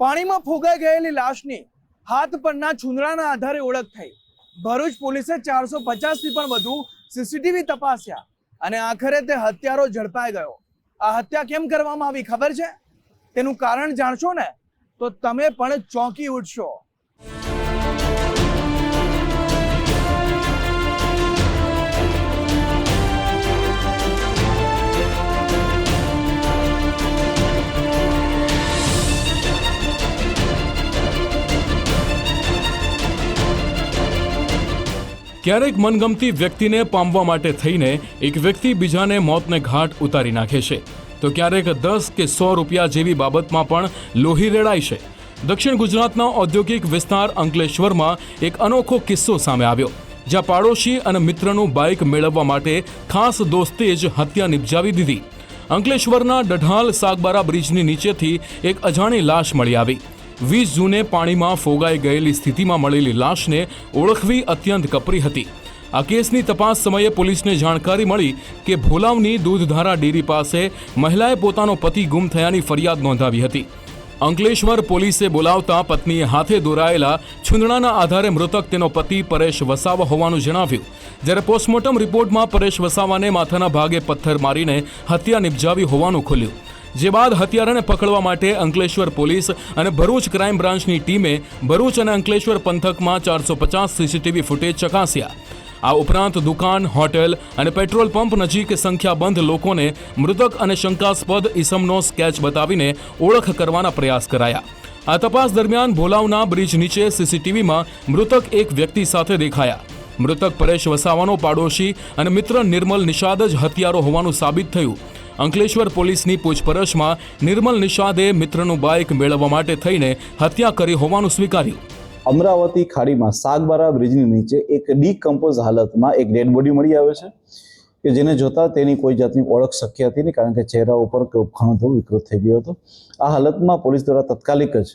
પાણીમાં ફોગાઈ ગયેલી લાશની હાથ પરના છૂંદડાના આધારે ઓળખ થઈ। ભરૂચ પોલીસે 450થી પણ વધુ સીસીટીવી તપાસ્યા અને આખરે તે હત્યારો ઝડપાઈ ગયો। આ હત્યા કેમ કરવામાં આવી ખબર છે? તેનું કારણ જાણશો ને તો તમે પણ ચોંકી ઉઠશો। ક્યારેક મનગમતી વ્યક્તિને પામવા માટે થઈને એક વ્યક્તિ બીજાને મોતને ઘાટ ઉતારી નાખે છે, તો ક્યારેક 10 કે 100 રૂપિયા જેવી બાબતમાં પણ લોહી રેડાય છે। દક્ષિણ ગુજરાતના ઔદ્યોગિક વિસ્તાર અંકલેશ્વરમાં એક અનોખો કિસ્સો સામે આવ્યો, જ્યાં પાડોશી અને મિત્રનું બાઇક મેળવવા માટે ખાસ દોસ્તે જ હત્યા નિપજાવી દીધી। અંકલેશ્વરના ડઢાલ સાગબારા બ્રિજની નીચેથી એક અજાણી લાશ મળી આવી। 20 જૂને પાણીમાં ફોગાઈ ગયેલી સ્થિતિમાં મળેલી લાશને ઓળખવી અત્યંત કપરી હતી। આ કેસની તપાસ સમયે પોલીસને જાણકારી મળી કે ભોલાવની દૂધધારા ડેરી પાસે મહિલાએ પોતાનો પતિ ગુમ થયાની ફરિયાદ નોંધાવી હતી। અંકલેશ્વર પોલીસે બોલાવતા પત્નીએ હાથે દોરાયેલા છૂંદડાના આધારે મૃતક તેનો પતિ પરેશ વસાવા હોવાનું જણાવ્યું, જ્યારે પોસ્ટમોર્ટમ રિપોર્ટમાં પરેશ વસાવાને માથાના ભાગે પથ્થર મારીને હત્યા નિપજાવી હોવાનું ખુલ્યું। જે બાદ હત્યારાને પકડવા માટે અંકલેશ્વર પોલીસ અને ભરૂચ ક્રાઇમ બ્રાન્ચની ટીમે ભરૂચ અને અંકલેશ્વર પંથકમાં 450 સીસીટીવી ફૂટેજ ચકાસ્યા। આ ઉપરાંત દુકાન, હોટેલ અને પેટ્રોલ પંપ નજીક સંખ્યાબંધ લોકોને મૃતક અને શંકાસ્પદ ઇસમનો સ્કેચ બતાવીને ઓળખ કરવાના પ્રયાસ કરાયા। આ તપાસ દરમિયાન ભોલાવના બ્રિજ નીચે સીસીટીવીમાં મૃતક એક વ્યક્તિ સાથે દેખાયા। મૃતક પરેશ વસાવાનો પાડોશી અને મિત્ર નિર્મલ નિષાદ જ હત્યારો હોવાનું સાબિત થયું। અંકલેશ્વર પોલીસની પૂછપરછમાં નિર્મલ નિષાદે મિત્રનું બાઇક મેળવવા માટે થઈને હત્યા કરી હોવાનું સ્વીકાર્યું। અમરાવતી ખાડીમાં સાગબારા બ્રિજની નીચે એક ડીકમ્પોઝ હાલતમાં એક ડેડ બોડી મળી આવે છે કે જેને જોતા તેની કોઈ જાતની ઓળખ શક્ય હતી નહીં, કારણ કે ચહેરા ઉપર ઘણો થયો વિકૃત થઈ ગયો હતો। આ હાલતમાં પોલીસ દ્વારા તાત્કાલિક જ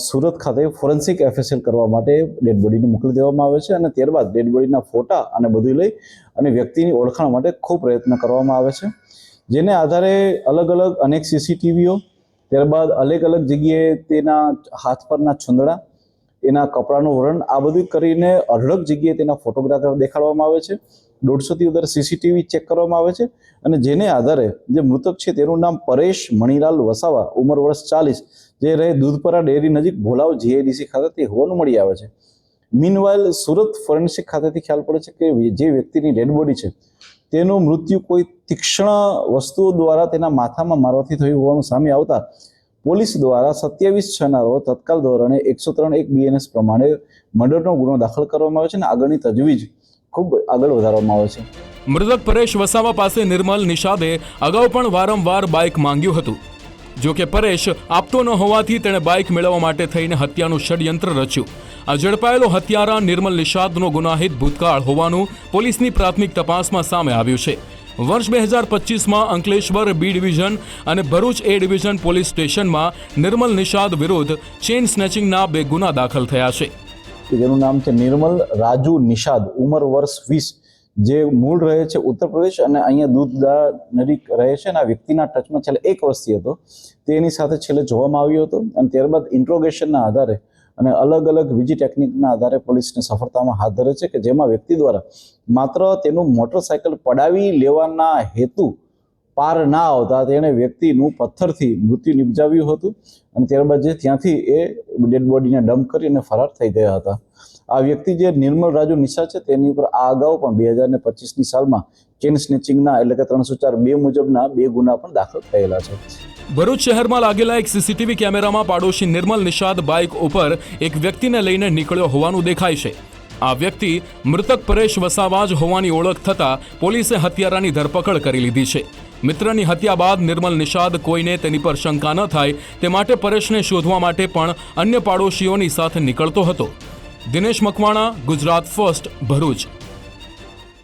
સુરત ખાતે ફોરેન્સિક એફએસએલ કરવા માટે ડેડ બોડીને મોકલી દેવામાં આવે છે અને ત્યારબાદ ડેડ બોડીના ફોટા અને બધું લઈ અને વ્યક્તિની ઓળખાણ માટે ખૂબ પ્રયત્ન કરવામાં આવે છે, જેને આધારે અલગ અલગ અનેક સીસીટીવીઓ, ત્યારબાદ અલગ અલગ જગ્યાએ તેના હાથ પરના છૂંદડા, એના કપડાનું વર્ણન, આ બધું કરીને અઢળક જગ્યાએ તેના ફોટોગ્રાફર દેખાડવામાં આવે છે। 150થી વધારે સીસીટીવી ચેક કરવામાં આવે છે અને જેને આધારે જે મૃતક છે તેનું નામ પરેશ મણીલાલ વસાવા, ઉંમર વર્ષ 40, જે રહે દૂધપરા ડેરી નજીક ભોલાવ જીઆઈડીસી ખાતેથી હોવાનું મળી આવે છે। મીનવાઇલ સુરત ફોરેન્સિક ખાતેથી ખ્યાલ પડે છે કે જે વ્યક્તિની ડેડ બોડી છે તેનું મૃત્યુ કોઈ તીક્ષ્ણ વસ્તુઓ દ્વારા તેના માથામાં મારવાથી થયું હોવાનું સામે આવતા પોલીસ દ્વારા 27/6ના રોજ તત્કાલ ધોરણે 103(1) BNS પ્રમાણે મર્ડરનો ગુનો દાખલ કરવામાં આવે છે અને આગળની તજવીજ ખૂબ આગળ વધારવામાં આવે છે। મૃતક પરેશ વસાવા પાસે નિર્મલ નિષાદે અગાઉ પણ વારંવાર બાઇક માંગ્યું હતું, જો કે પરેશ આપતો ન હોવાથી તેણે બાઇક મેળવવા માટે થઈને હત્યાનું ષડયંત્ર રચ્યું। આ ઝડપાયેલો હત્યારા નિર્મલ નિષાદનો ગુનાહિત ભૂતકાળ હોવાનું પોલીસની પ્રાથમિક તપાસમાં સામે આવ્યું છે। વર્ષ 2025માં અંકલેશ્વર બી ડિવિઝન અને ભરૂચ એ ડિવિઝન પોલીસ સ્ટેશનમાં નિર્મલ નિષાદ વિરુદ્ધ ચેઇન સ્નેચિંગના 2 ગુના દાખલ થયા છે। જેનું નામ છે નિર્મલ રાજુ નિષાદ, ઉંમર વર્ષ 20, જે મૂળ રહે છે ઉત્તર પ્રદેશ અને અહીંયા દૂધધારા નજીક રહે છે અને આ વ્યક્તિના ટચમાં છેલ્લે 1 વર્ષથી હતો, તેની સાથે છેલ્લે જોવામાં આવ્યો હતો અને ત્યારબાદ ઇન્ટ્રોગેશનના આધારે અને અલગ અલગ બીજી ટેકનિકના આધારે પોલીસને સફળતામાં હાથ ધરે છે કે જેમાં વ્યક્તિ દ્વારા માત્ર તેનું મોટરસાયકલ પડાવી લેવાના હેતુ પાર ના આવતા તેણે વ્યક્તિનું પથ્થરથી મૃત્યુ નિપજાવ્યું હતું અને ત્યારબાદ જે ત્યાંથી એ ડેડ બોડીને ડમ્પ કરી અને ફરાર થઈ ગયા હતા। આ વ્યક્તિ જે નિર્મલ રાજુ નિષાદ છે તેની ઉપર આ અગાઉ પણ 2025ની સાલમાં ચેઇન સ્નેચિંગના એટલે કે 304(2) મુજબના 2 ગુના પણ દાખલ થયેલા છે। ભરૂચ શહેરમાં લાગેલા એક સીસીટીવી કેમેરામાં પાડોશી નિર્મલ નિષાદ બાઇક ઉપર એક વ્યક્તિને લઈને નીકળ્યો હોવાનું દેખાય છે। આ વ્યક્તિ મૃતક પરેશ વસાવા જ હોવાની ઓળખ થતાં પોલીસે હત્યારાની ધરપકડ કરી લીધી છે। મિત્રની હત્યા બાદ નિર્મલ નિષાદ કોઈને તેની પર શંકા ન થાય તે માટે પરેશને શોધવા માટે પણ અન્ય પાડોશીઓની સાથે નીકળતો હતો। દિનેશ મકવાણા, ગુજરાત ફર્સ્ટ, ભરૂચ।